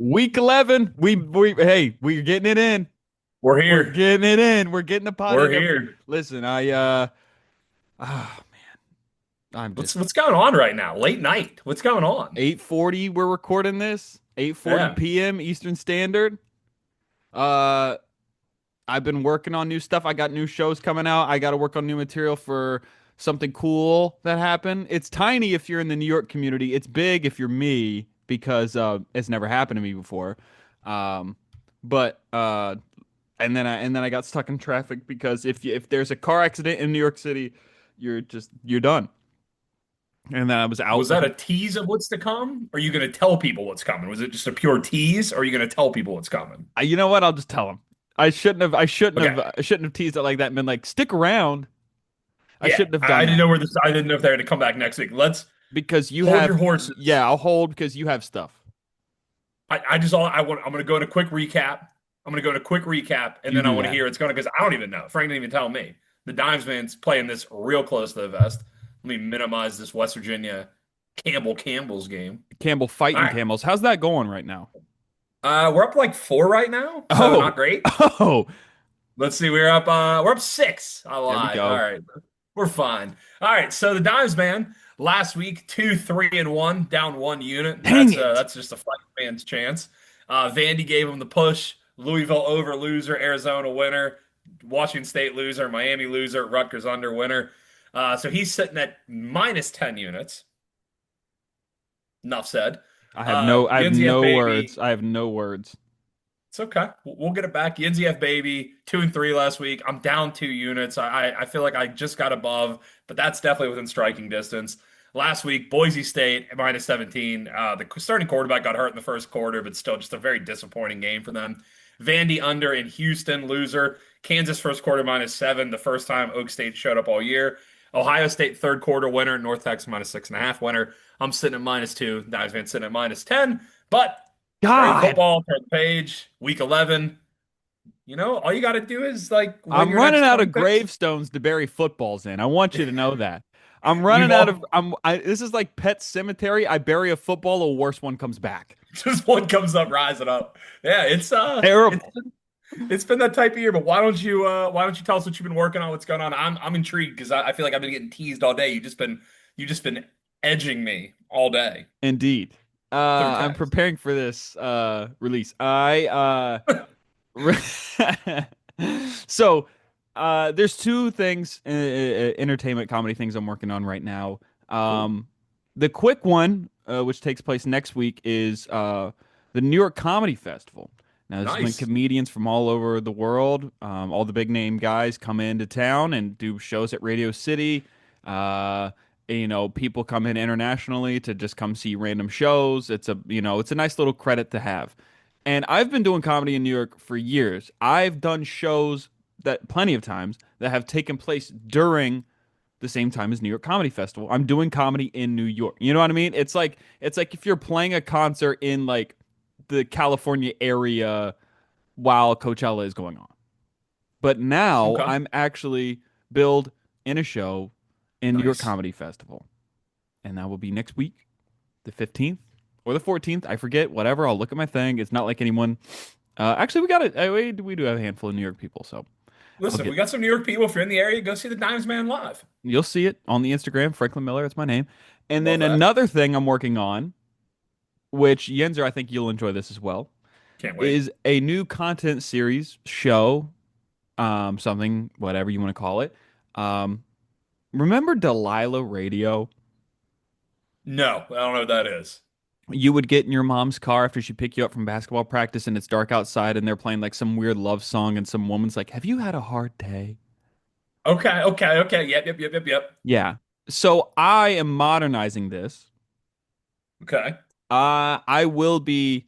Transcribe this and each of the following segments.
Week 11. We're getting it in. We're We're here. getting it in. We're getting the pot We're in. here. Listen, ah, I'm What's just what's going on right now? Late night. What's going on? 8:40 we're recording this. 8:40 Yeah. p.m. Eastern Standard. Uh I've been working on new stuff. I got new shows coming out. I got to work on new material for something cool that happened. It's tiny if you're in the New York community. It's big if you're me because it's never happened to me before. Um but and then I got stuck in traffic because if there's a car accident in New York City, you're done. And then I was out. Was that a tease of what's to come? Or are you going to tell people what's coming? Was it just a pure tease? Or are you going to tell people what's coming? You know what? I'll just tell them. I shouldn't have. I shouldn't Okay. have. I shouldn't have teased it like that and been like, stick around. I Yeah. shouldn't have I done didn't that know where this. I didn't know if they were going to come back next week. Let's because you hold your have. horses. Yeah, I'll hold because you have stuff. I just all I want. I'm going to go in a quick recap. I'm going to go in a quick recap, and You then I do want to that. hear it's going to because I don't even know. Frank didn't even tell me. The Dimes man's playing this real close to the vest. Let me minimize this West Virginia Campbell's game. Campbell All fighting right. camels. How's that going right now? We're up like four right now, so Oh, not great. oh, Let's see, we're up six. I there we lied. All go. right. We're fine. All right. So the Dimes man last week, 2-3-1, down 1 unit. Dang it. That's just a fight man's chance. Vandy gave him the push. Louisville over loser, Arizona winner, Washington State loser, Miami loser, Rutgers under winner. So he's sitting at minus 10 units. Enough said. I have Yinzy F no words. baby. I have no words. It's okay. We'll get it back. NZF baby, 2-3 last week. I'm down 2 units. I feel like I just got above, but that's definitely within striking distance. Last week, Boise State at minus 17. The starting quarterback got hurt in the first quarter, but still just a very disappointing game for them. Vandy under in Houston, loser. Kansas first quarter -7, the first time Oak State showed up all year. Ohio State third quarter winner. North Texas -6.5 winner. I'm sitting at -2. Dives fan sitting at -10. But starting God, football, turn the page, week 11. All you got to do is like win I'm your running next out 20 of picks. gravestones to bury footballs in. I want you to know that. I'm We've running out of. all This is like Pet Cemetery. I bury a football, a worse one comes back. just one comes up, rising up. Yeah, it's Terrible. it's been that type of year. But why don't you tell us what you've been working on? What's going on? I'm intrigued because I feel like I've been getting teased all day. You just been edging me all day Indeed. through I'm text. preparing for this release. So there's two things, entertainment comedy things I'm working on right now. Cool. The quick one, which takes place next week, is the New York Comedy Festival. Now, this is when Nice. comedians from all over the world, all the big name guys, come into town and do shows at Radio City. Uh, people come in internationally to just come see random shows. It's a nice little credit to have. And I've been doing comedy in New York for years. I've done shows that plenty of times that have taken place during the same time as New York Comedy Festival. I'm doing comedy in New York. You know what I mean? It's like if you're playing a concert in like the California area while Coachella is going on. But now Okay. I'm actually billed in a show in New York Nice. Comedy Festival. And that will be next week, the 15th or the 14th. I forget, whatever. I'll look at my thing. It's not like anyone. Actually, we got it. We do have a handful of New York people. So I'll Listen, get, we got some New York people. If you're in the area, go see the Dimes Man live. you'll see it on the Instagram. Franklin Miller, it's my name. And Love then that. another thing I'm working on, which Yinzer, I think you'll enjoy this as well, Can't wait. is a new content series show, something, whatever you want to call it. Um, Remember Delilah Radio? No, I don't know what that is. You would get in your mom's car after she picked you up from basketball practice and it's dark outside and they're playing like some weird love song and some woman's like, "Have you had a hard day?" Okay, okay, okay. Yep, yep, yep, yep, yep. Yeah. So I am modernizing this. Okay. I will be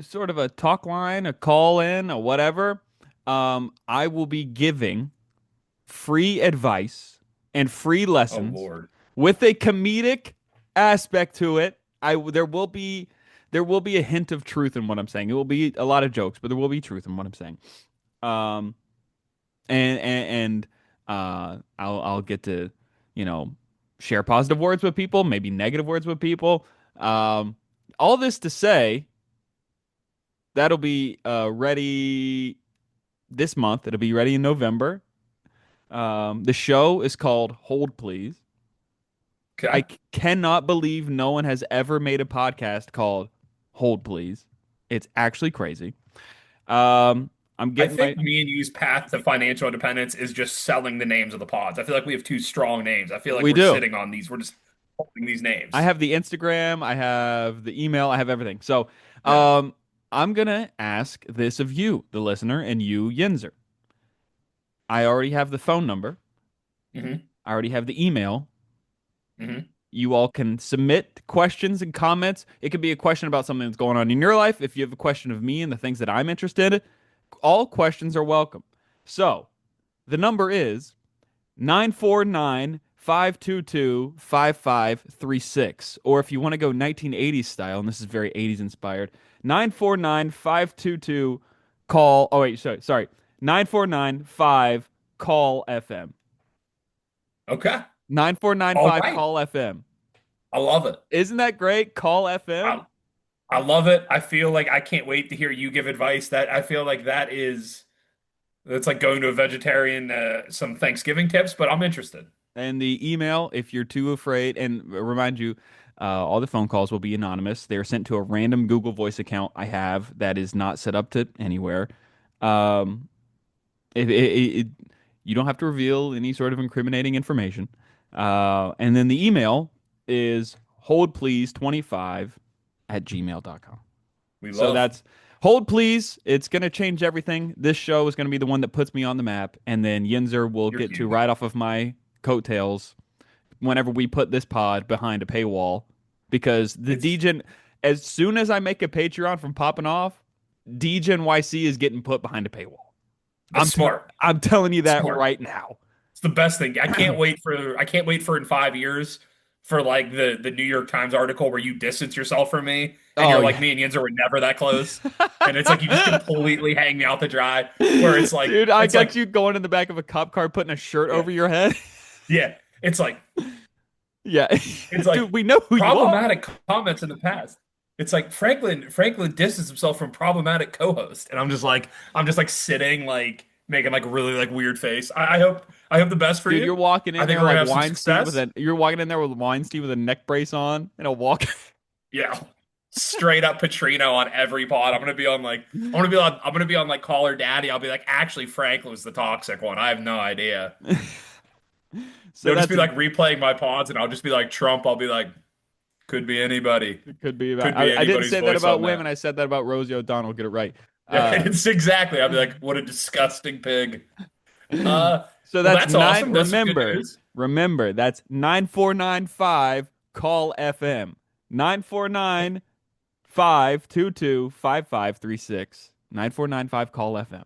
sort of a talk line, a call in, or whatever. I will be giving free advice and free Oh lessons Lord. with a comedic aspect to it. There will be a hint of truth in what I'm saying. It will be a lot of jokes, but there will be truth in what I'm saying. Um, and I'll get to, you know, share positive words with people, maybe negative words with people. Um, all this to say, That'll be ready this month. It'll be ready in November. The show is called Hold Please. Okay. Cannot believe no one has ever made a podcast called Hold Please. It's actually crazy. Um, I'm I getting think my. me and you's path to financial independence is just selling the names of the pods. I feel like we have two strong names. I feel like We we're do. sitting on these. We're just holding these I names. have the Instagram, I have the email, I have everything. So, Yeah. um, I'm gonna ask this of you, the listener, and you, Yinzer. I already have the phone number. Hmm. I already have the email. Hmm. You all can submit questions and comments. It could be a question about something that's going on in your life. If you have a question of me and the things that I'm interested in, all questions are welcome. So, the number is 949-522-5536. Or if you want to go 1980s style, and this is very 80s inspired, 949-522 call. Oh, wait, sorry. 9495 call FM. Okay. All 9495 right. call FM. I love it. Isn't that great? Call FM. I, I love it. I feel like I can't wait to hear you give advice. That I feel like that's like going to a vegetarian some Thanksgiving tips, but I'm interested. And the email, if you're too afraid, and remind you, all the phone calls will be anonymous. They are sent to a random Google Voice account I have that is not set up to anywhere. Um, you don't have to reveal any sort of incriminating information. And then the email is holdplease25@gmail.com. We So love that's hold please. It's going to change everything. This show is going to be the one that puts me on the map. And then Yinzer will you're get to huge. ride off of my coattails whenever we put this pod behind a paywall. Because the It's DGen, as soon as I make a Patreon from popping off, DGen YC is getting put behind a paywall. that's smart. I'm telling you that Smart. right now. It's the best thing. I can't wait for in 5 years for like the New York Times article where you distance yourself from me and Oh you're like yeah. me and Yinzer were never that close. And it's like you just completely hang me out to dry where Dude, I it's got like you going in the back of a cop car putting a shirt yeah, over your head. yeah. It's like Yeah. it's like Dude, we know who you are. problematic comments in the past. It's like Franklin distanced himself from problematic co-host. And I'm just like sitting like making like really like weird face. I hope the best for Dude, you. you're walking I in think there we're gonna like have some Weinstein with success. a you're walking in there with Weinstein with a neck brace on and a walk. Yeah. Straight up Petrino on every pod. I'm gonna be on like Call Her Daddy. I'll be like, actually Franklin was the toxic one. I have no idea. So They'll just that's be like replaying my pods and I'll just be like Trump. I'll be like, could be anybody. it could be about Could be I didn't anybody's say that voice about on women. that. I said that about Rosie O'Donnell. Get it right. Yeah, Uh it's exactly. I'll be like, what a disgusting pig. so Well, that's that's nine awesome. That's some good remember. news. Remember, that's 9495 call FM. 949-522-5536. 9495 call FM.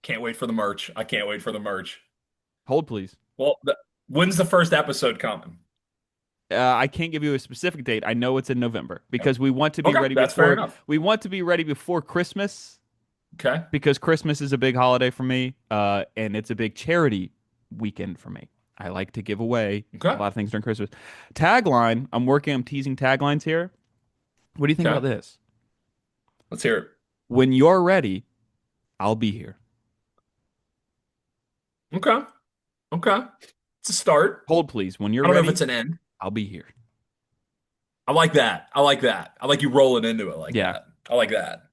Can't wait for the merch. I can't wait for the merch. Hold please. Well, when's the first episode coming? I can't give you a specific date. I know it's in November because we want to be Okay, ready that's fair before enough. Christmas Okay. because Christmas is a big holiday for me, and it's a big charity weekend for me. I like to give away a Okay. lot of things during Christmas. Tagline. I'm teasing taglines here. What do you think about Okay. this? Let's hear it. When you're ready, I'll be here. Okay. Okay. It's a start. Hold please. When you're I don't know if ready, it's an end. I'll be here. I like that. I like that. I like you rolling into it like Yeah. that. I like that.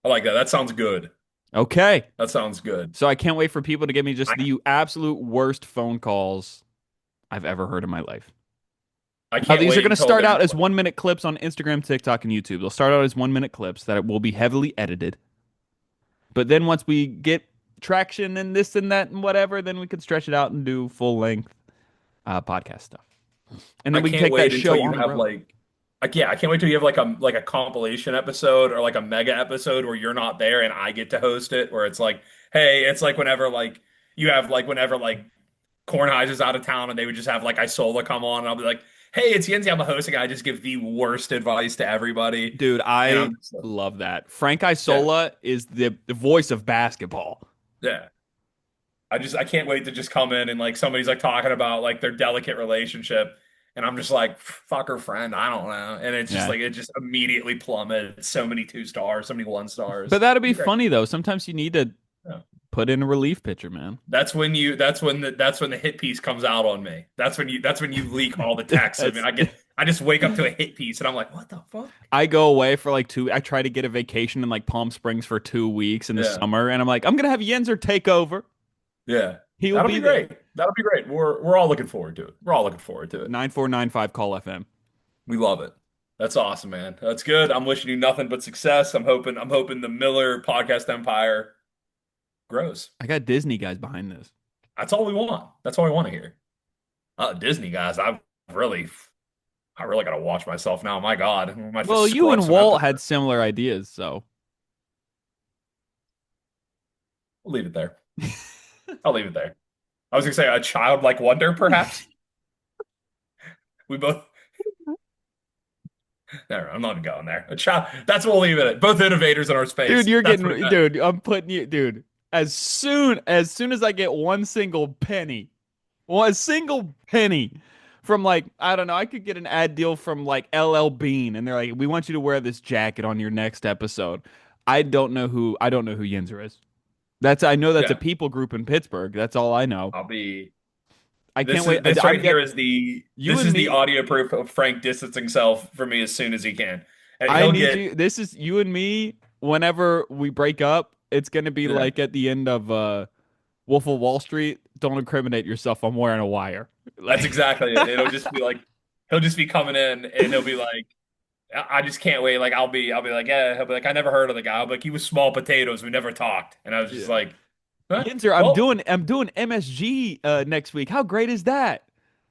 I like that. That sounds good. Okay. That sounds good. So I can't wait for people to give me just I the absolute worst phone calls I've ever heard in my life. I Now, can't these are wait going to until start there's out as 1 minute clips on Instagram, TikTok, and YouTube. They'll start out as 1 minute clips that will be heavily edited. But then once we get traction and this and that and whatever, then we can stretch it out and do full length podcast stuff. And I then we can can't take that wait until show you on the have road. yeah, I can't wait till you have like a compilation episode or like a mega episode where you're not there and I get to host it where it's like, hey, it's like whenever like you have like whenever like Kornheiser's out of town and they would just have like Isola come on and I'll be like, hey, it's Yenzi, I'm the host and I just give the worst advice to everybody. Dude, And I I'm just like, love that. Frank yeah, Isola is the voice of basketball. yeah. I can't wait to just come in and like somebody's like talking about like their delicate relationship And I'm just like, fuck her friend. I don't know. And it's just Yeah. like, it just immediately plummeted. So many 2 stars, so many 1 stars. But that'll be It's great. funny though. Sometimes you need to Yeah. put in a relief pitcher, man. That's when the hit piece comes out on me. That's when you leak all the texts. I mean, That's I just wake up to a hit piece and I'm like, what the fuck? I go away for like I try to get a vacation in like Palm Springs for 2 weeks in the Yeah. summer, and I'm like, I'm gonna have Yinzer take over. Yeah. He will That'll be be there. great. That'll be great. We're all looking forward to it. We're all looking forward to it. 9495 call FM. We love it. That's awesome, man. That's good. I'm wishing you nothing but success. I'm hoping the Miller podcast empire grows. I got Disney guys behind this. That's all we want. That's all we want to hear. Disney guys, really I really gotta watch myself now. My God. I might have to Well, you scrub and some Walt episodes. had similar ideas, so We'll leave it there. I'll leave it there. I was gonna say a childlike wonder, perhaps. We both Never, I'm not even going there. A child. That's what we'll leave it at. Both innovators in our dude, space. you're That's what it getting meant. dude, I'm putting you dude. As soon as I get one single penny, one single penny from like, I don't know, I could get an ad deal from like LL Bean and they're like, "We want you to wear this jacket on your next episode." I don't know who Yinzer is. I know that's a Yeah. people group in Pittsburgh. That's all I know. I'll be I can't This wait. is this I'm right here get is the you this and is the me. audio proof of Frank distancing himself from me as soon as he can. And I he'll need get you. This is you and me. Whenever we break up, it's gonna be yeah, like at the end of Wolf of Wall Street. Don't incriminate yourself. I'm wearing a wire. that's Like, exactly it. It'll just be like he'll just be coming in and he'll be like, I just can't wait. Like I'll be like, yeah, he'll be like, I never heard of the guy. I'll be like, he was small potatoes. We never talked. And I was just yeah. like, huh? Yinzer, I'm Well, doing I'm doing MSG next week. How great is that?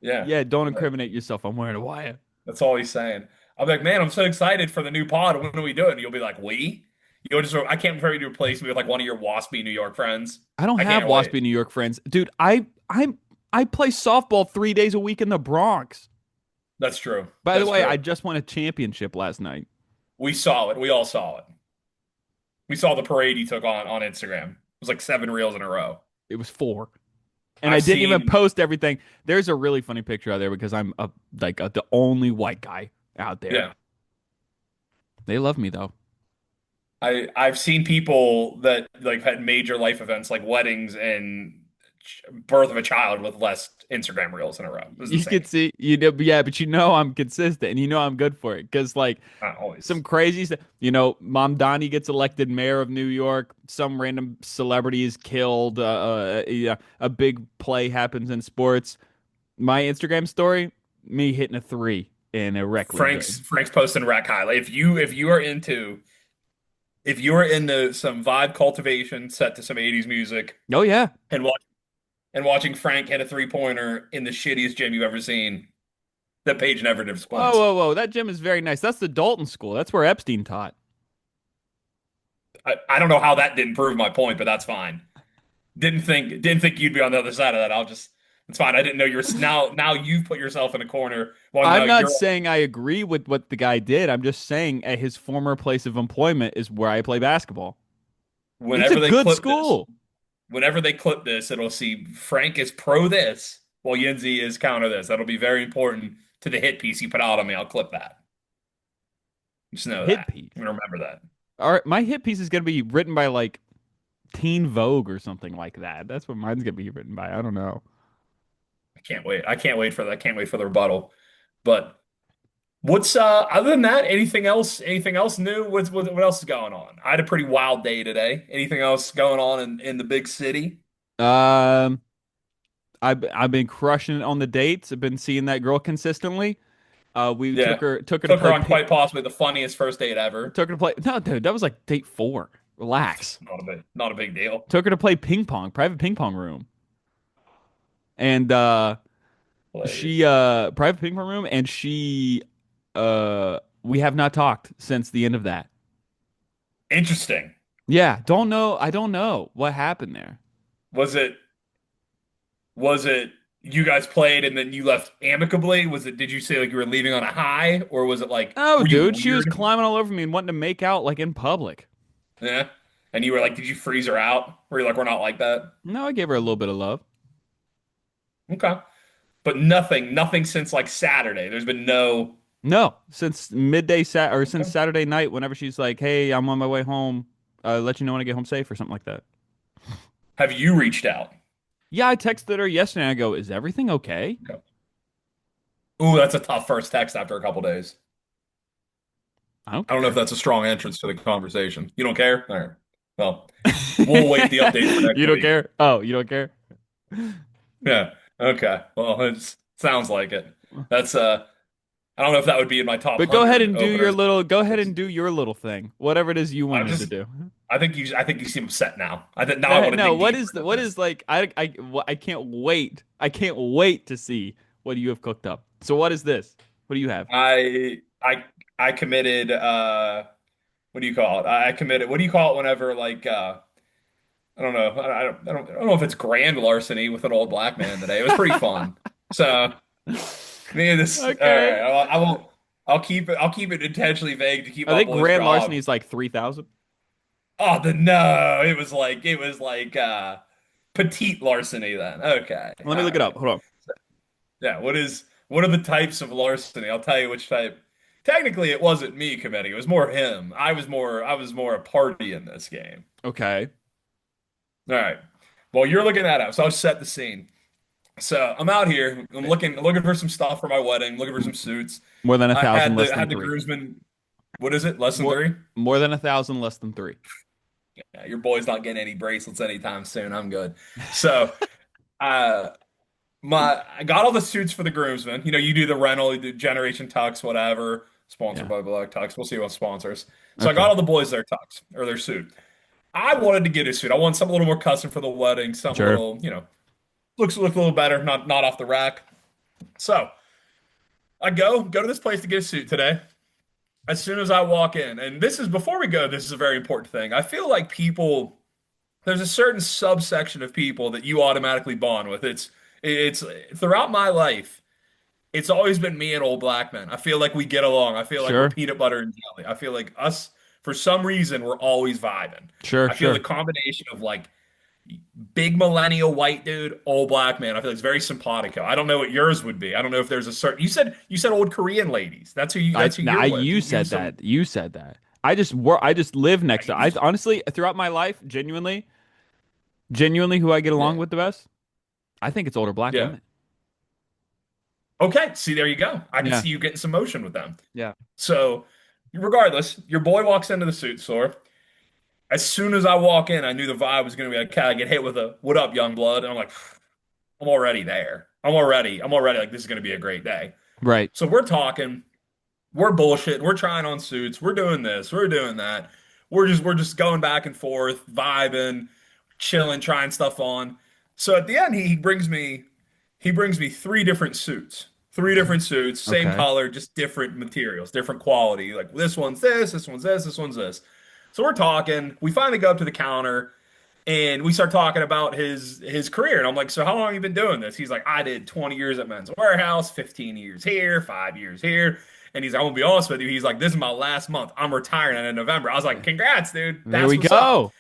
yeah. Yeah, don't incriminate yourself. I'm wearing a wire. That's all he's saying. I'm like, man, I'm so excited for the new pod. When are we doing? You'll be like, we? I can't wait to replace me with like one of your waspy New York friends. I don't I have can't wait. waspy New York friends, dude. I play softball 3 days a week in the Bronx. That's true. By the That's way, true. I just won a championship last night. We saw it. We all saw it. We saw the parade he took on Instagram. It was like 7 reels in a row. It was 4. And I I've didn't even seen, post everything. There's a really funny picture out there because the only white guy out there. yeah. They love me though. I've seen people that like had major life events like weddings and birth of a child with less Instagram reels in a row. It was You can insane. see you know, yeah, but you know I'm consistent and you know I'm good for it because like Not some always. crazy stuff. You know, Mom Donnie gets elected mayor of New York. Some random celebrity is killed. Yeah, a big play happens in sports. My Instagram story, me hitting a three in a rec league Frank's game. Frank's posting rec highlight. If you are into some vibe cultivation set to some 80s music Oh yeah. and watching Frank hit a 3-pointer in the shittiest gym you've ever seen, that page never Whoa, disappoints. whoa, whoa. That gym is very nice. That's the Dalton School. That's where Epstein taught. I don't know how that didn't prove my point, but that's fine. Didn't think you'd be on the other side of that. It's fine. I didn't know now you've put yourself in a corner. Well, now I'm not you're saying I agree with what the guy did. I'm just saying at his former place of employment is where I play basketball. It's a whenever they good clip this, school. whenever they clip this, it'll see Frank is pro this, while Yinzy is counter this. That'll be very important to the hit piece you put out on me. I'll clip that. Just know Hit that. piece. I'm gonna remember that. All right, my hit piece is gonna be written by like Teen Vogue or something like that. That's what mine's gonna be written by. I don't know. I can't wait. I can't wait for that. I can't wait for the rebuttal. But what's other than that, anything else? Anything else new? What else is going on? I had a pretty wild day today. Anything else going on in the big city? Um, I've been crushing it on the dates. I've been seeing that girl consistently. We Yeah. took her to Took her play on quite possibly the funniest first date ever. took her to play. No, dude, that was like date 4. Relax. Not a big deal. Took her to play ping pong, private ping pong room, and Like, she private ping pong room, and we have not talked since the end of that. interesting. Yeah, don't know. I don't know what happened there. Was it you guys played and then you left amicably? Did you say like you were leaving on a high, or was it like Oh, were you dude, she was weird? climbing all over me and wanting to make out like in public. Yeah. And you were like, did you freeze her out? Were you like, we're not like that? No, I gave her a little bit of love. Okay. but nothing since like Saturday. There's been no. No, since midday or since Okay. Saturday night, whenever she's like, "Hey, I'm on my way home. Let you know when I get home safe," or something like that. Have you reached out? Yeah, I texted her yesterday. I go, "Is everything okay?" Okay. Ooh, that's a tough first text after a couple days. I don't I don't know if care. that's a strong entrance to the conversation. You don't care? All right. Well, we'll wait the update for next You don't week. care? Oh, you don't care? Yeah. Okay. Well, it sounds like it. That's I don't know if that would be in my top But go ahead 100 and do your openers. little. Go ahead and do your little thing. Whatever it is you I wanted to just do. I think you seem upset now. Now Go I ahead. want to No, dig what deeper is the into what this. is like? I can't wait. I can't wait to see what you have cooked up. So what is this? What do you have? I I I committed what do you call it? I committed what do you call it whenever like I don't know. I don't know if it's grand larceny with an old black man today. It was pretty fun. So me this all right. Okay. I will I'll keep it intentionally vague to keep I my think boy's grand larceny job. is like 3,000. Oh the no, it was like petite larceny then. Okay. Let me All look it up. right. Hold on. Yeah, what are the types of larceny? I'll tell you which type. Technically it wasn't me committing, it was more him. I was more a party in this game. Okay. All right. Well, you're looking that up, so I'll set the scene. So I'm out here. I'm looking for some stuff for my wedding. Looking for some suits. More than a thousand, less I than had the three. groomsmen. What is it? Less than More three? more than 1,000, less than three. Yeah, your boy's not getting any bracelets anytime soon. I'm good. So uh I got all the suits for the groomsmen. You know, you do the rental, you do Generation Tux, whatever. Sponsored Yeah. by Black Tux. We'll see what sponsors. So I got Okay. all the boys their tux or their suit. I wanted to get a suit. I want something a little more custom for the wedding, something a Sure. little, you know, look a little better, not off the rack. So I go to this place to get a suit today. As soon as I walk in, and this is before we go, this is a very important thing. I feel like people, there's a certain subsection of people that you automatically bond with. It's throughout my life, it's always been me and old black men. I feel like we get along. I feel like we're Sure. peanut butter and jelly. I feel like us, for some reason, we're always vibing. Sure. I feel the Sure. combination of like big millennial white dude, old black man. I feel like it's very simpatico. I don't know what yours would be. I don't know if there's a certain. You said old Korean ladies. That's who you're with. You You said some that. You said that. I just live next to. I honestly, throughout my life, genuinely, who I get along yeah with the best, I think it's older black yeah. women. Okay, see there you go. I can Yeah. see you getting some motion with them. Yeah. So regardless, your boy walks into the suit store. As soon as I walk in, I knew the vibe was going to be like, I get hit with a "What up, young blood?" And I'm like, I'm already there. I'm already like, this is going to be a great day. Right. So we're talking. We're bullshitting. We're trying on suits. We're doing this. We're doing that. We're just going back and forth, vibing, chilling, trying stuff on. So at the end, he brings me three different suits, same Okay. color, just different materials, different quality. Like this one's this one's this one's this. So we're talking. We finally go up to the counter. And we start talking about his career. And I'm like, so how long have you been doing this? He's like, I did 20 years at Men's Warehouse, 15 years here, 5 years here. And he's like, I'm gonna be honest with you. He's like, this is my last month. I'm retiring in November. I was like, congrats, dude. There That's we what's up. go.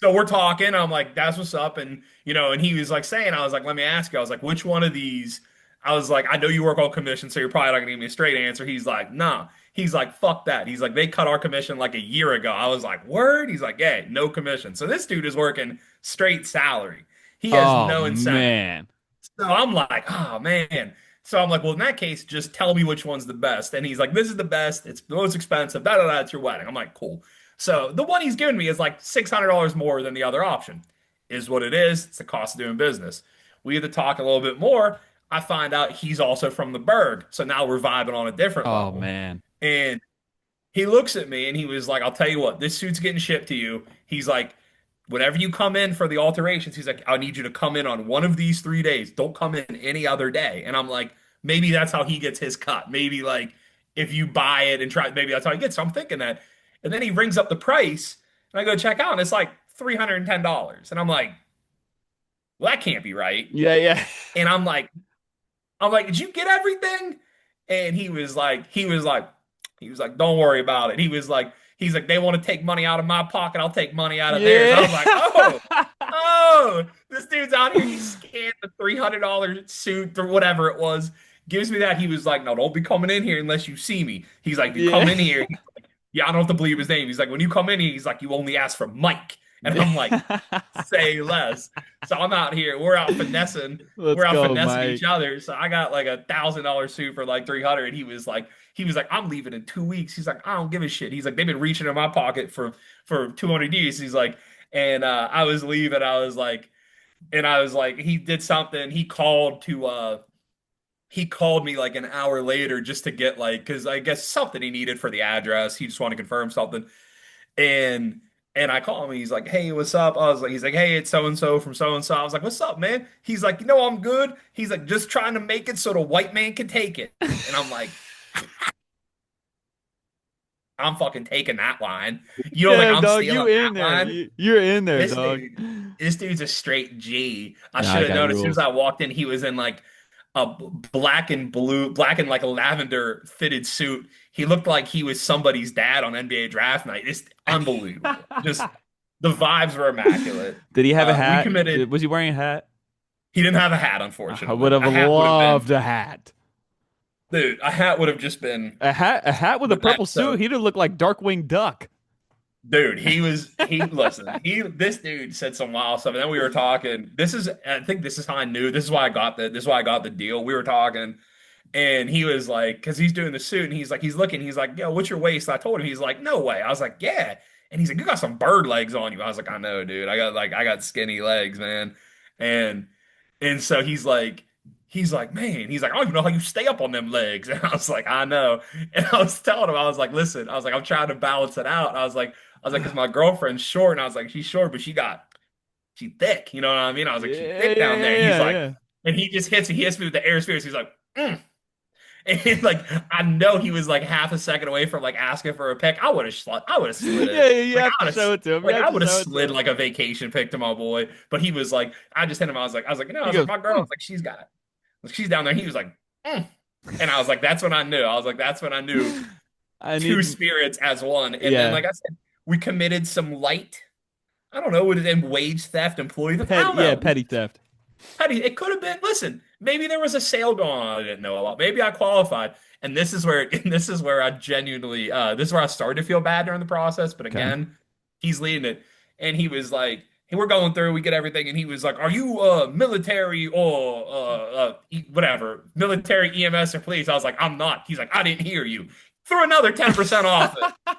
So we're talking. I'm like, that's what's up. And and he was like saying, I was like, let me ask you. I was like, which one of these? I was like, I know you work on commission, so you're probably not gonna give me a straight answer. He's like, nah. He's like, fuck that. He's like, they cut our commission like a year ago. I was like, word? He's like, yeah, no commission. So this dude is working straight salary. He has Oh no incentive. man. So I'm like, oh man. So I'm like, well, in that case, just tell me which one's the best. And he's like, this is the best. It's the most expensive. Da da da. It's your wedding. I'm like, cool. So the one he's giving me is like $600 more than the other option. Is what it is. It's the cost of doing business. We had to talk a little bit more. I find out he's also from the Berg. So now we're vibing on a different Oh level. man. And he looks at me and he was like, I'll tell you what, this suit's getting shipped to you. He's like, whenever you come in for the alterations, he's like, I need you to come in on one of these 3 days. Don't come in any other day. And I'm like, maybe that's how he gets his cut. Maybe like if you buy it and try, maybe that's how he gets. So I'm thinking that. And then he rings up the price and I go check out and it's like $310. And I'm like, well, that can't be right. Yeah, yeah. And I'm like, did you get everything? And he was like, don't worry about it. He's like, they want to take money out of my pocket. I'll take money out of theirs. I Yeah. was like, oh, bro, this dude's out here. He scanned the $300 suit or whatever it was, gives me that. He was like, no, don't be coming in here unless you see me. He's like, if you come Yeah. in here, yeah, I don't have to believe his name. He's like, when you come in here, he's like, you only ask for Mike. And I'm like, say less. So I'm out here. We're out finessing. Let's We're out go, finessing each Mike. other. So I got like $1,000 suit for like 300. And he was like, I'm leaving in 2 weeks. He's like, I don't give a shit. He's like, they've been reaching in my pocket for 200 years. He's like, and I was leaving. I was like, he did something. He called me like an hour later just to get like, because I guess something he needed for the address. He just wanted to confirm something. And and I call him. He's like, "Hey, what's up?" He's like, "Hey, it's so and so from so and so." I was like, "What's up, man?" He's like, I'm good." He's like, "Just trying to make it so the white man can take it." And I'm like, "I'm fucking taking that line." Like Damn, I'm dog, you stealing in that there. line. You're in there, This dog. dude, this dude's a straight G. I Nah, should that have guy known as soon as rules. I walked in, he was in like a black and like a lavender fitted suit. He looked like he was somebody's dad on NBA draft night. It's unbelievable. Just the vibes were immaculate. Did he have a We hat? committed. Was he wearing a hat? He didn't have a hat, I would unfortunately. have A hat would have been, loved a hat. dude. A hat would have just been A hat with a the purple suit. episode. He'd have looked like Darkwing Duck. Dude, listen, this dude said some wild stuff. And then we were talking. I think this is how I knew. This is why I got the deal. We were talking, and he was like, because he's doing the suit, and he's looking, he's like, yo, what's your waist? I told him, he's like, no way. I was like, yeah. And he's like, you got some bird legs on you. I was like, I know, dude. I got skinny legs, man. And so he's like, man, he's like, I don't even know how you stay up on them legs. And I was like, I know. And I was telling him, I was like, listen, I was like, I'm trying to balance it out. I was like, because my girlfriend's short, and I was like, she's short, but she thick. You know what I mean? I was like, she Yeah, thick down there. And he's yeah, like, yeah. and he hits me with the air spirits. He's like, mm. And like, I know he was like half a second away from like asking for a pick. I would have slid Yeah, it. you have to show it to him. You have I to would have show it to slid him. like a vacation pick to my boy. But he was like, I just hit him. He I was like, goes, my girl, I "Hmm, was like, she's down there. He was like, mm. And I was like, that's when I knew. I was like, that's when I knew I two need, spirits as one. And then, yeah, like I said, we committed some light, I don't know, would it end wage theft, employee theft? I don't yeah, know. petty theft. It could have been, listen, maybe there was a sale going on I didn't know about. Maybe I qualified. And this is where and this is where I genuinely this is where I started to feel bad during the process. But Okay. again, he's leading it. And he was like, hey, we're going through, we get everything, and he was like, are you military or whatever, military EMS or police? I was like, I'm not. He's like, I didn't hear you. Threw another 10% off it.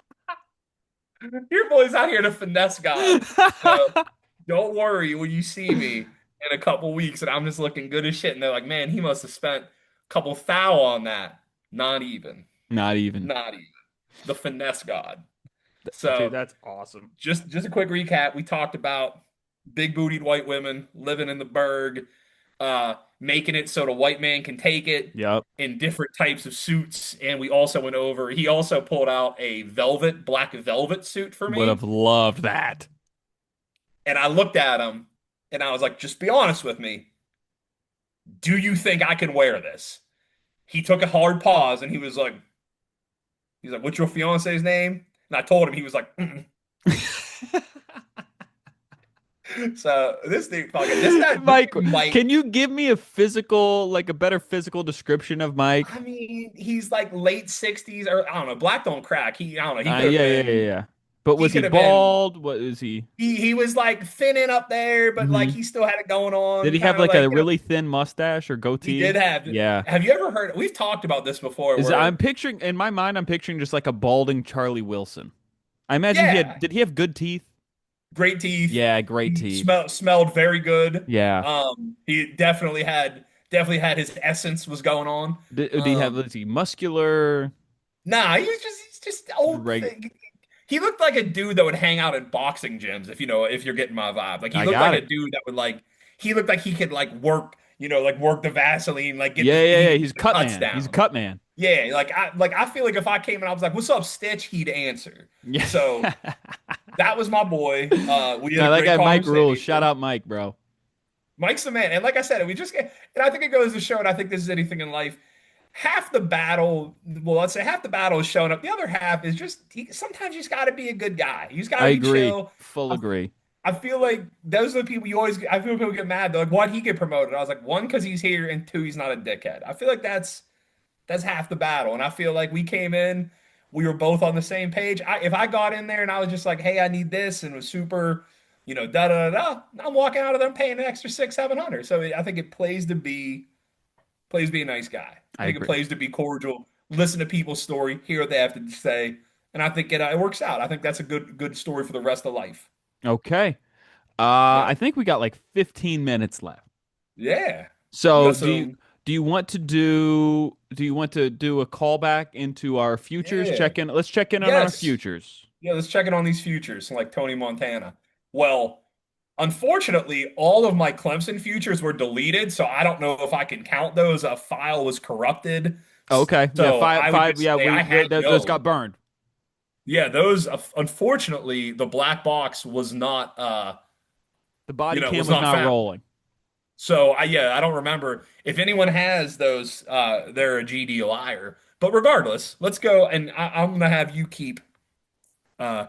Your boy's out here to finesse God. So don't worry when you see me in a couple weeks and I'm just looking good as shit. And they're like, man, he must have spent a couple thou on that. Not even. Not even. Not even. The finesse God. Dude, So that's awesome. just a quick recap. We talked about big bootied white women living in the burg, making it so the white man can take it Yep. in different types of suits. And we also went over, he also pulled out a black velvet suit for Would have me. loved that. And I looked at him and I was like, just be honest with me. Do you think I can wear this? He took a hard pause and he's like, what's your fiance's name? And I told him, he was like, mm-mm. So this dude fucking this Mike, dude might. can you give me a physical, like a better physical description of Mike? I mean, he's like late 60s, or I don't know, black don't crack. I don't know, Yeah, yeah, yeah, yeah. But he was he could have been bald? What is he? he was like thinning up there, but like Hmm. he still had it going Did on, he have kind of like like, a really thin mustache or he did goatee? have. Yeah. Have you ever heard? We've talked about this before, Is I'm where picturing in my mind, I'm picturing just like a balding Charlie Wilson. I imagine he had. yeah, Did he have good teeth? great teeth. Yeah, great He teeth. smelled very good. Yeah. He definitely had his essence was going on. Did he have? Was he muscular? Nah, he's just old. Reg. He looked like a dude that would hang out in boxing gyms, if you're getting my vibe. Like he I looked got like a it. dude that would like he looked like he could like work, like work the Vaseline, like get Yeah, yeah, yeah. get He's a the cut cuts man. He's a down. cut man. Yeah, I feel like if I came and I was like, "What's up, Stitch?" he'd answer. Yeah. So that was my boy. We had No, a that great guy Mike rules. Shout conversation. out Mike, bro. Mike's the man. And like I said, and I think it goes to show, and I think this is anything in life. Half the battle, well, let's say half the battle is showing up. The other half is just, sometimes you just got to be a good guy. You just got I to be agree. chill. Full I, agree. I feel like those are the people you always. I feel people get mad. They're like, "Why'd he get promoted?" I was like, one, because he's here, and two, he's not a dickhead. I feel like that's half the battle. And I feel like we came in, we were both on the same page. If I got in there and I was just like, "Hey, I need this," and was super, da da da da, I'm walking out of there paying an extra six, 700. So I think it plays to be a nice guy. I I think it agree. plays to be cordial, listen to people's story, hear what they have to say, and I think it works out. I think that's a good story for the rest of life. Okay. Yeah, I think we got like 15 minutes left. yeah. You So got some. do you want to do a callback into our futures Yeah. check in? Let's check in on our Yes. futures. Yeah. Let's check in on these futures, like Tony Montana. Well, unfortunately, all of my Clemson futures were deleted, so I don't know if I can count those. A file was corrupted, Okay. Yeah, so five I would five just yeah, say I had those got no. burned. Yeah, those unfortunately the black box was not The body cam was was not not found. rolling. So I don't remember if anyone has those they're a GD liar. But regardless, let's go and I'm gonna have you keep uh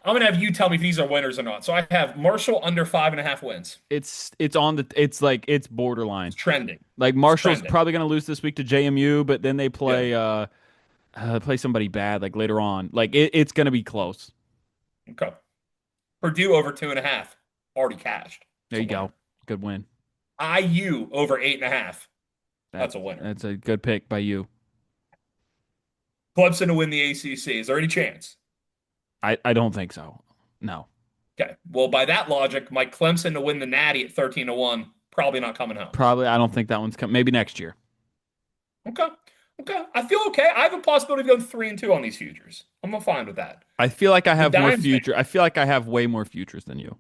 I'm gonna have you tell me if these are winners or not. So I have Marshall under 5.5 wins. It's It's borderline. trending. Like It's Marshall's trending. probably going to lose this week to JMU, but then Yeah. play somebody bad like later on. Like it's going to be close. Okay. Purdue over 2.5. Already cashed. It's There a you winner. go. Good win. IU over 8.5. That's a winner. That's a good pick by you. Clemson to win the ACC. Is there any chance? I don't think so. No. Okay. Well, by that logic, my Clemson to win the Natty at 13 to 1, probably not coming home. Probably I don't think that one's coming. Maybe next year. Okay. Okay. I feel okay. I have a possibility of going 3-2 on these futures. I'm fine with that. I feel like I The have more Dimes, man. future. I feel like I have way more futures than you.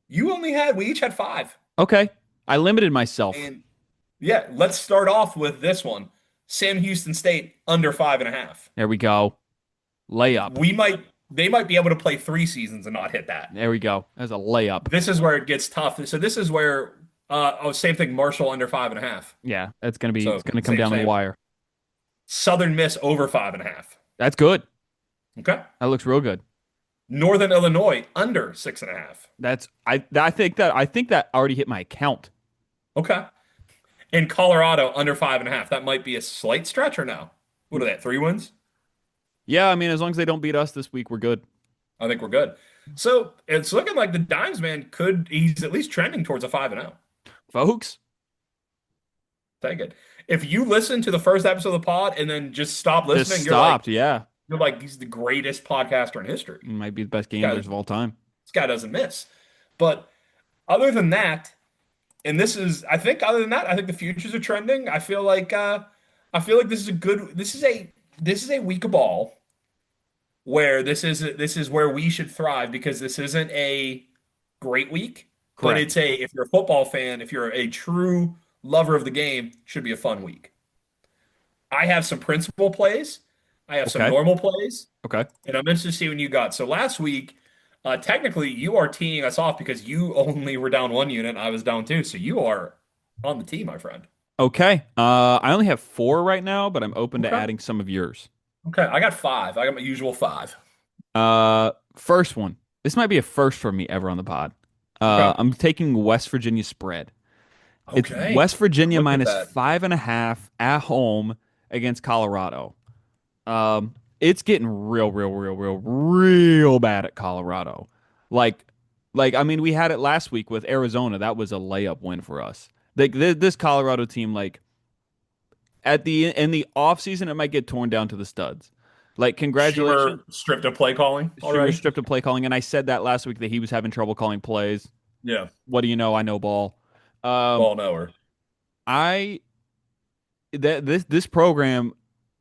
We each had five. Okay. I limited myself. And yeah, let's start off with this one. Sam Houston State under 5.5. There we go. Layup. They might be able to play 3 seasons and not hit that. There we go. That's a layup. This is where it gets tough. So this is where, same thing, Marshall under 5.5. Yeah, that's gonna be. So It's gonna come same, down to the same. wire. Southern Miss over 5.5. That's good. Okay. That looks real good. Northern Illinois under 6.5. That's I think that already hit my account. Okay. In Colorado under 5.5. That might be a slight stretch or no? What are they at? 3 wins? Yeah, I mean, as long as they don't beat us this week, we're good. I think we're good. So it's looking like the Dimes man he's at least trending towards a 5-0. Folks, Take it. If you listen to the first episode of the pod and then just stop just listening, stopped. Yeah, you're like he's the greatest podcaster in history. might be the best This guy, gamblers of all time. this guy doesn't miss. But other than that, and this is I think other than that, I think the futures are trending. I feel like this is a week of ball where this is where we should thrive because this isn't a great week, but Correct. if you're a football fan, if you're a true lover of the game, should be a fun week. I have some principal plays, I have some Okay. normal plays, Okay. and I'm interested to see what you got. So last week, technically, you are teeing us off because you only were down 1 unit, and I was down two, so you are on the tee, my friend. Okay. I only have four right now, but I'm open to Okay. adding some of yours. Okay, I got five. I got my usual five. First one. This might be a first for me ever on the pod. Okay. I'm taking West Virginia spread. It's Okay. West Virginia Look at minus that. 5.5 at home against Colorado. It's getting real bad at Colorado. Like, I mean, we had it last week with Arizona. That was a layup win for us. Like this Colorado team, like in the off season, it might get torn down to the studs. Like, congratulations, Schumer stripped of play calling Schumer already. stripped of play calling, and I said that last week that he was having trouble calling plays. Yeah. What do you know? I know ball. Um, Ball knower. I that this program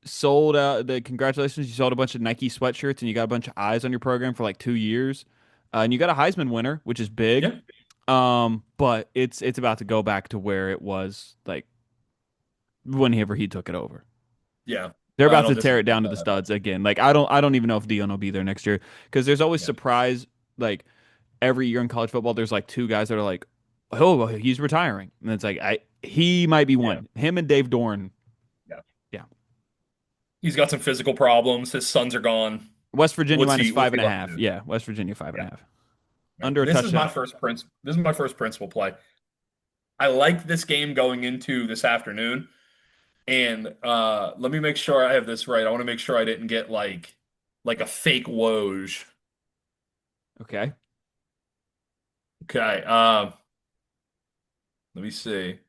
sold out. The congratulations, you sold a bunch of Nike sweatshirts, and you got a bunch of eyes on your program for like 2 years, and you got a Heisman winner, which is big. Yeah. But it's about to go back to where it was like whenever he took it over. Yeah. They're I about don't to tear it disagree with down to the that. studs again. Like I don't even know if Dion will be there next year because there's always Yeah. surprise. Like every year in college football, there's like two guys that are like, oh, well, he's retiring, and it's like he might be Yeah. one. Him and Dave Dorn. Yeah. Yeah. He's got some physical problems. His sons are gone. West Virginia minus five What's he and a left to half. do? Yeah, West Virginia five and Yeah. a half. Right? Under a touchdown. This is my first principal play. I like this game going into this afternoon. And let me make sure I have this right. I want to make sure I didn't get like a fake Woj. Okay. Okay. Let me see.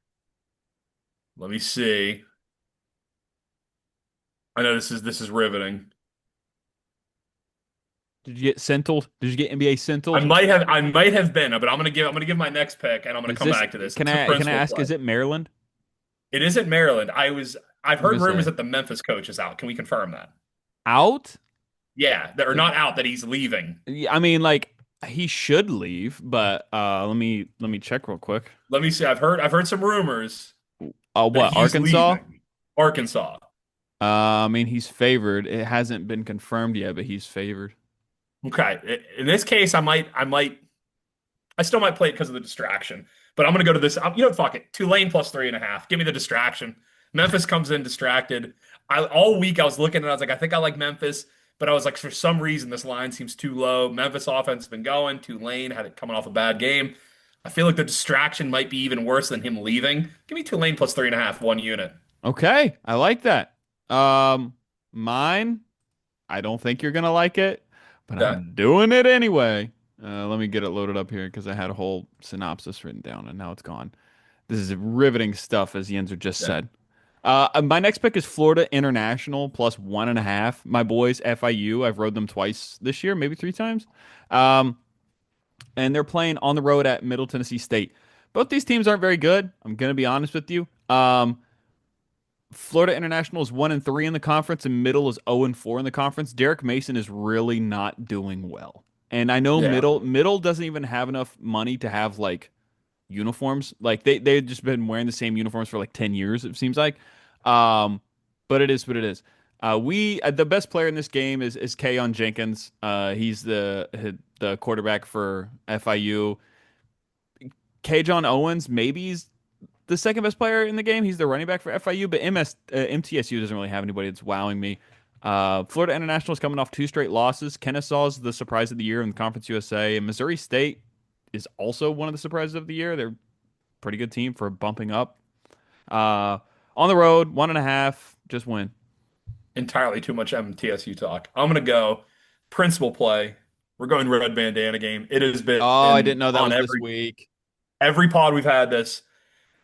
Let me see. I know this is riveting. Did you get Sentinel? Did you get NBA Sentinel? I might have been, but I'm gonna give my next pick and I'm gonna Is come this? back to this. Can It's a I principal ask? play. Is it Maryland? It isn't Maryland. I've I'm heard gonna rumors say that the Memphis coach is out. Can we confirm that? out. Yeah, that, or not out, that he's leaving. Yeah, I mean, like he should leave, but let me check real quick. Let me see. I've heard some rumors that What? he's Arkansas? leaving. Arkansas. I mean, he's favored. It hasn't been confirmed yet, but he's favored. Okay. In this case, I still might play it because of the distraction, but I'm going to go to this. You know, fuck it. Tulane plus 3.5. Give me the distraction. Memphis comes in distracted. All week I was looking and I was like, I think I like Memphis, but I was like, for some reason, this line seems too low. Memphis offense has been going. Tulane had it coming off a bad game. I feel like the distraction might be even worse than him leaving. Give me Tulane plus 3.5, 1 unit. Okay, I like that. Um, Mine. I don't think you're gonna like it, but Okay. I'm doing it anyway. Let me get it loaded up here because I had a whole synopsis written down and now it's gone. This is riveting stuff, as Yinzer just Yeah. said. My next pick is Florida International plus 1.5. My boys, FIU. I've rode them twice this year, maybe three times. Um, and they're playing on the road at Middle Tennessee State. Both these teams aren't very good. I'm gonna be honest with you. Florida International is 1-3 in the conference, and Middle is 0-4 in the conference. Derek Mason is really not doing well, and I know Yeah. Middle doesn't even have enough money to have like uniforms. Like they've just been wearing the same uniforms for like 10 years. It seems like, um, but it is what it is. We The best player in this game is Keon Jenkins. He's the quarterback for FIU. K. John Owens, maybe he's the second best player in the game. He's the running back for FIU, but MTSU doesn't really have anybody that's wowing me. Florida International is coming off two straight losses. Kennesaw's the surprise of the year in the Conference USA, and Missouri State is also one of the surprises of the year. They're a pretty good team for bumping up. Uh, on the road, 1.5, just win. Entirely too much MTSU talk. I'm gonna go principal play. We're going red bandana game. It has Oh, I didn't been know that on was this week. every pod we've had this.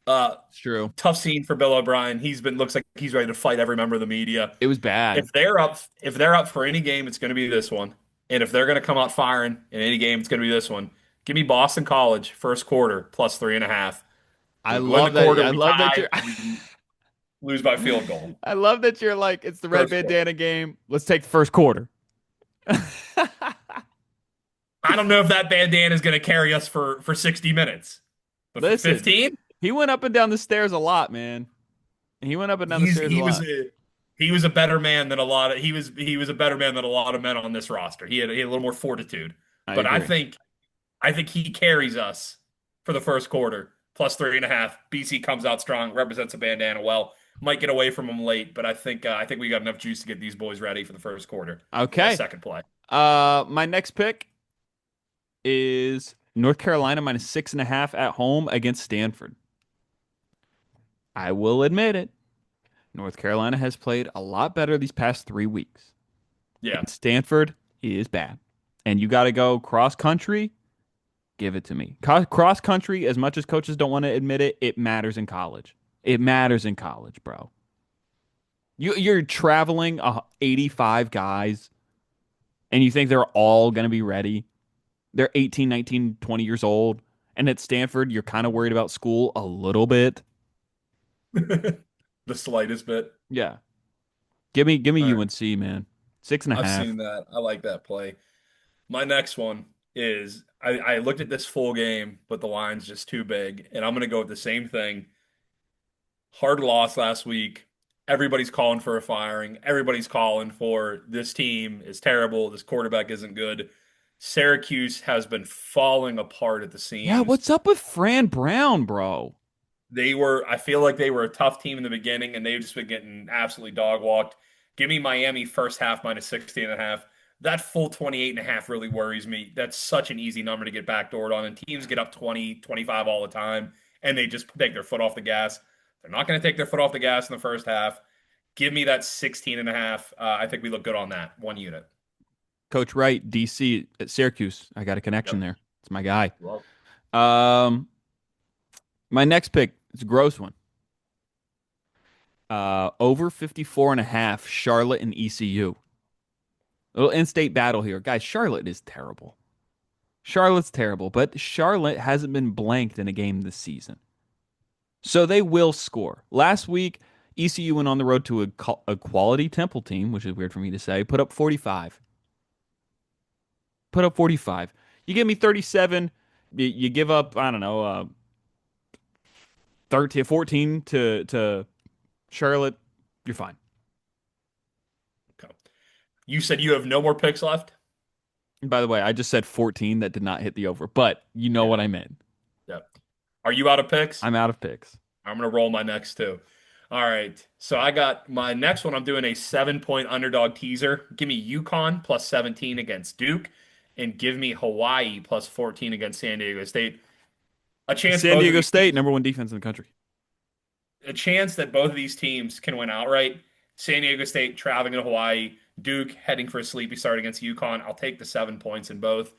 Uh, It's true. Tough scene for Bill O'Brien. Looks like he's ready to fight every member of the media. It was bad. If they're up for any game, it's going to be this one. And if they're going to come out firing in any game, it's going to be this one. Give me Boston College first quarter plus 3.5. I We win the love that. quarter, I we love that tie, you're. we lose by field goal. I love that you're like it's the red First quarter. bandana game. Let's take the first quarter. I don't know if that bandana is going to carry us for 60 minutes, but for Listen, 15, he went up and down the stairs a lot, man. He went up and down the stairs a lot. he was a better man than a lot of he was a better man than a lot of men on this roster. He had a little more fortitude. I But agree. I think he carries us for the first quarter, plus 3.5. BC comes out strong, represents a bandana well. Might get away from him late, but I think we got enough juice to get these boys ready for the first quarter. Okay. Second play. My next pick is North Carolina minus 6.5 at home against Stanford. I will admit it. North Carolina has played a lot better these past 3 weeks. Yeah. And Stanford is bad. And you got to go cross country. Give it to me. Cross country, as much as coaches don't want to admit it, it matters in college. It matters in college, bro. You're traveling 85 guys, and you think they're all going to be ready. They're 18, 19, 20 years old. And at Stanford, you're kind of worried about school a little bit. The slightest bit. Yeah. Give me All right. UNC, man. Six and a I've half. seen that. I like that play. My next one is I looked at this full game, but the line's just too big. And I'm going to go with the same thing. Hard loss last week. Everybody's calling for a firing. Everybody's calling for this team is terrible. This quarterback isn't good. Syracuse has been falling apart at the Yeah, seams. what's up with Fran Brown, bro? I feel like they were a tough team in the beginning and they've just been getting absolutely dog walked. Give me Miami first half minus 60.5. that full 28.5 really worries me. That's such an easy number to get backdoored on, and teams get up 20, 25 all the time, and they just take their foot off the gas. They're not going to take their foot off the gas in the first half. Give me that 16.5. I think we look good on that one unit. Coach Wright, DC at Syracuse. I got a connection Yep. there. It's my guy. Well, Um, my next pick is a gross one. Over 54 and a half, Charlotte and ECU. A little in-state battle here. Guys, Charlotte is terrible. Charlotte's terrible, but Charlotte hasn't been blanked in a game this season. So they will score. Last week, ECU went on the road to a quality Temple team, which is weird for me to say, put up 45. Put up 45. You give me 37, you give up, I don't know, 13, 14 to Charlotte, you're fine. okay. You said you have no more picks left? And by the way, I just said 14 that did not hit the over, but you know Yeah. what I meant. Yep. Are you out of picks? I'm out of picks. I'm gonna roll my next two. All right. So I got my next one. I'm doing a 7 point underdog teaser. Give me UConn plus 17 against Duke, and give me Hawaii plus 14 against San Diego State. A chance San both of Diego these State, teams, number one defense in the country. a chance that both of these teams can win outright. San Diego State traveling to Hawaii, Duke heading for a sleepy start against UConn. I'll take the 7 points in both.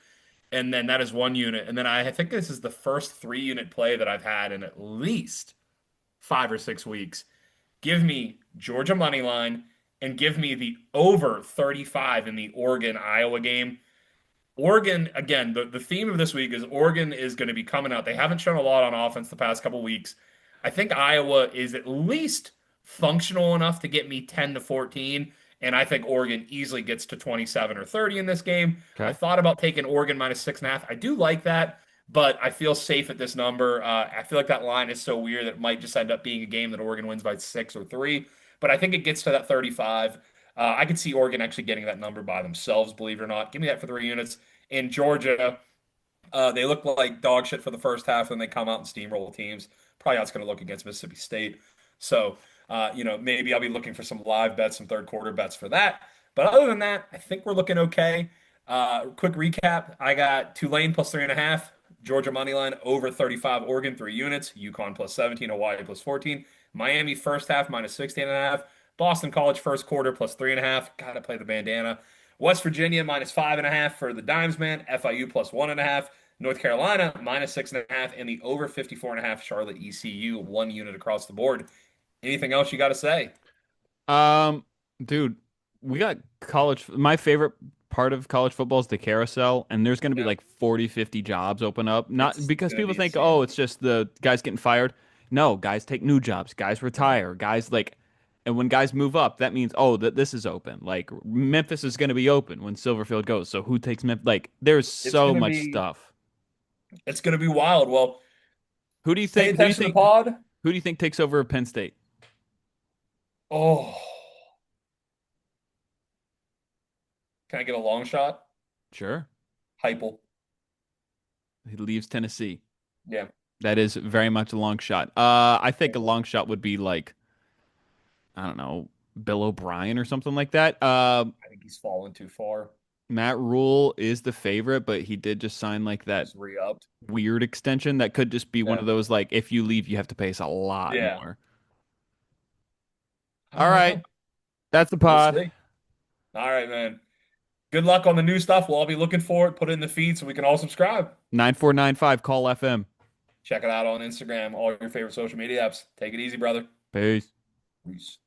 And then that is one unit. And then I think this is the first 3 unit play that I've had in at least 5 or 6 weeks. Give me Georgia money line and give me the over 35 in the Oregon Iowa game. Oregon, again, the theme of this week is Oregon is going to be coming out. They haven't shown a lot on offense the past couple weeks. I think Iowa is at least functional enough to get me 10 to 14. And I think Oregon easily gets to 27 or 30 in this game. I Okay. thought about taking Oregon minus 6.5. I do like that, but I feel safe at this number. I feel like that line is so weird that it might just end up being a game that Oregon wins by 6 or 3. But I think it gets to that 35. I could see Oregon actually getting that number by themselves, believe it or not. Give me that for 3 units. In Georgia, they look like dog shit for the first half, and they come out and steamroll teams. Probably how it's going to look against Mississippi State. So, maybe I'll be looking for some live bets, some third quarter bets for that. But other than that, I think we're looking okay. Quick recap: I got Tulane plus 3.5, Georgia money line over 35, Oregon 3 units, UConn plus 17, Hawaii plus 14, Miami first half minus 16.5, Boston College first quarter plus 3.5. Gotta play the bandana. West Virginia minus 5.5 for the Dimes man, FIU plus 1.5. North Carolina minus 6.5, and the over 54.5 Charlotte ECU 1 unit across the board. Anything else you got to say? Um, dude, we got college. My favorite part of college football is the carousel, and there's going to be Yeah, like 40, 50 jobs open up. Not it's because gonna people be think, oh, insane. it's just the guys getting fired. No, guys take new jobs, guys retire, guys like, and when guys move up, that means, oh, that this is open. Like Memphis is going to be open when Silverfield goes. So who takes Memphis? Like, there's It's so gonna much be stuff. it's gonna be wild. Well, Who do you pay think? Who do you attention to the think? pod. Who do you think takes over Penn State? Oh, can I get a long shot? Sure, Heupel. he leaves Tennessee. Yeah, That is very much a long shot. I think a long shot would be like, I don't know, Bill O'Brien or something like that. I think he's fallen too far. Matt Rule is the favorite, but he did just sign like that Just re-upped. weird extension that could just be one Yeah, of those like if you leave, you have to pay us a lot yeah. more. I All don't right, know. that's the We'll pod. see. All right, man. Good luck on the new stuff. We'll all be looking for it. Put it in the feed so we can all subscribe. 9495 call FM. Check it out on Instagram, all your favorite social media apps. Take it easy, brother. Peace. Peace.